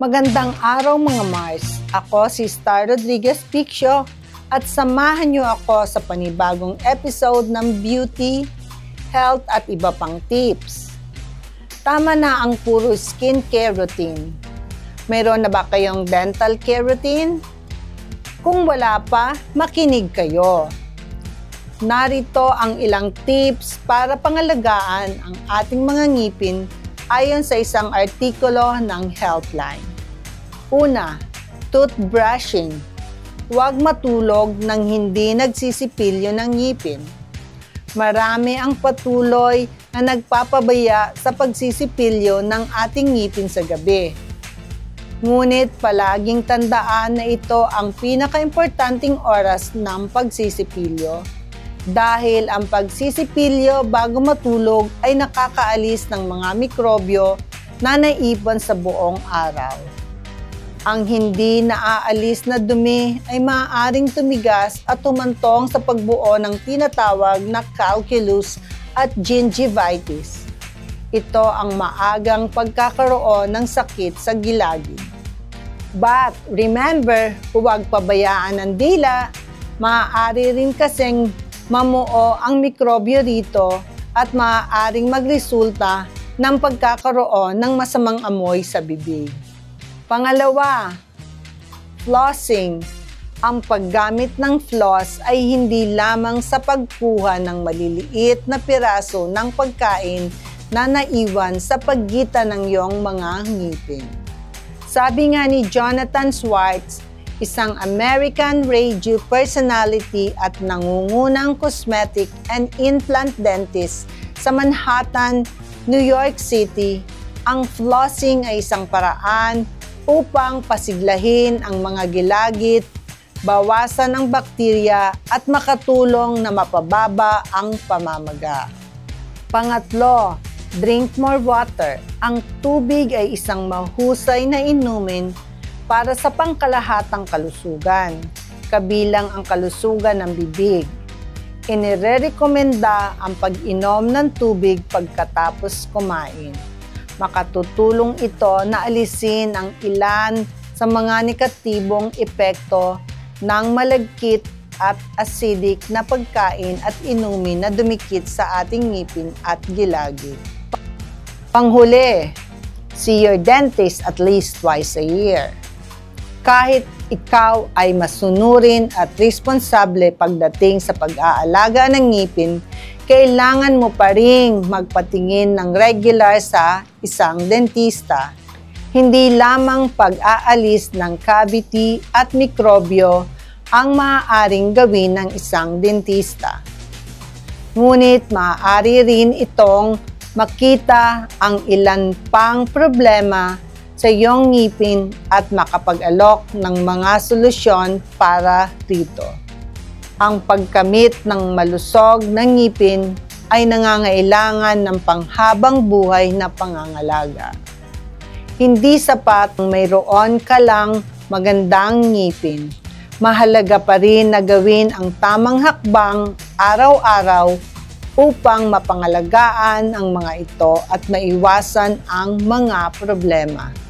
Magandang araw mga Mars. Ako si Star Rodriguez Piccio at samahan niyo ako sa panibagong episode ng beauty, health at iba pang tips. Tama na ang puro skincare routine. Mayroon na ba kayong dental care routine? Kung wala pa, makinig kayo. Narito ang ilang tips para pangalagaan ang ating mga ngipin ayon sa isang artikulo ng Healthline. Una, toothbrushing. Huwag matulog nang hindi nagsisipilyo ng ngipin. Marami ang patuloy na nagpapabaya sa pagsisipilyo ng ating ngipin sa gabi. Ngunit palaging tandaan na ito ang pinakaimportanting oras ng pagsisipilyo dahil ang pagsisipilyo bago matulog ay nakakaalis ng mga mikrobyo na naipon sa buong araw. Ang hindi naaalis na dumi ay maaaring tumigas at tumantong sa pagbuo ng tinatawag na calculus at gingivitis. Ito ang maagang pagkakaroon ng sakit sa gilagid. But remember, huwag pabayaan ang dila. Maaari rin kasing mamuo ang mikrobyo rito at maaaring magresulta ng pagkakaroon ng masamang amoy sa bibig. Pangalawa, flossing. Ang paggamit ng floss ay hindi lamang sa pagkuha ng maliliit na piraso ng pagkain na naiwan sa pagitan ng iyong mga ngipin. Sabi nga ni Jonathan Swartz, isang American radio personality at nangungunang cosmetic and implant dentist sa Manhattan, New York City, ang flossing ay isang paraan upang pasiglahin ang mga gilagid, bawasan ang bakterya at makatulong na mapababa ang pamamaga. Pangatlo, drink more water. Ang tubig ay isang mahusay na inumin para sa pangkalahatang kalusugan, kabilang ang kalusugan ng bibig. Inirekomenda ang pag-inom ng tubig pagkatapos kumain. Makatutulong ito na alisin ang ilan sa mga negatibong epekto ng malagkit at acidic na pagkain at inumin na dumikit sa ating ngipin at gilagid. Panghuli, see your dentist at least twice a year. Kahit ikaw ay masunurin at responsable pagdating sa pag-aalaga ng ngipin, kailangan mo pa ring magpatingin ng regular sa isang dentista. Hindi lamang pag-aalis ng cavity at mikrobyo ang maaaring gawin ng isang dentista. Ngunit maaari rin itong makita ang ilan pang problema sa iyong ngipin at makapag-alok ng mga solusyon para rito. Ang pagkamit ng malusog na ngipin ay nangangailangan ng panghabang buhay na pangangalaga. Hindi sapat kung mayroon ka lang magandang ngipin. Mahalaga pa rin na gawin ang tamang hakbang araw-araw upang mapangalagaan ang mga ito at maiwasan ang mga problema.